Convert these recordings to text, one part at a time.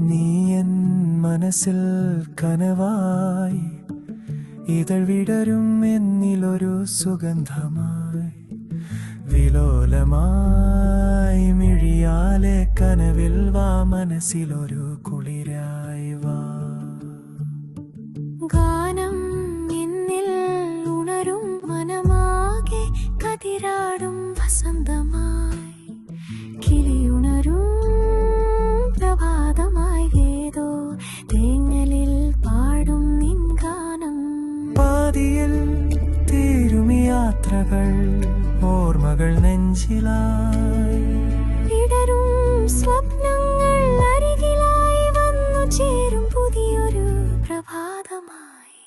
നീയൻ മനസ്സിൽ കനവായി ഇതൾ വിടരും എന്നിലൊരു സുഗന്ധമായി വിലോലമായി മിഴിയാലെ കനവിൽ വാ മനസ്സിലൊരു കുളിരായി വാ ഗാനം എന്നിൽ ഉണരും മനമാകെ കതിരാടും വസന്തമായി കിളിയുണരും പ്രഭാതമായി ഏതോ തേങ്ങലിൽ പാടും നിൻ ഗാനം പാതിയിൽ തീരുമി യാത്രകൾ ഓർമ്മകൾ നെഞ്ചിലായി ഇടരും സ്വപ്നങ്ങൾ അരികിലായി വന്നു ചേരും പുതിയൊരു പ്രഭാതമായി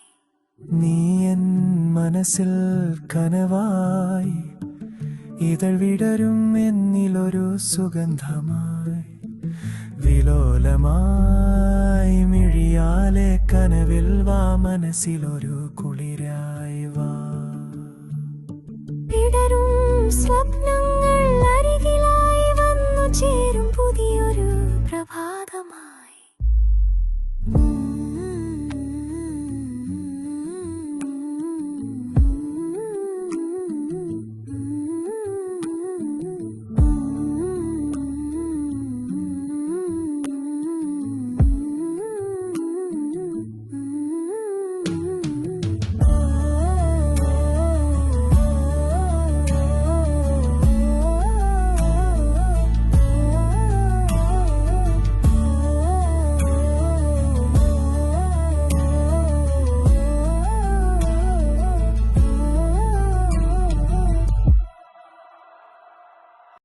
നീയൻ മനസ്സിൽ കനവായി ഇതൾ വിടരും എന്നിലൊരു സുഗന്ധമായി വിലോലമായി മിഴിയാലെ കനവിൽ വാ മനസ്സിലൊരു കുളിരായി വാ ഇടരും സ്വപ്നങ്ങൾ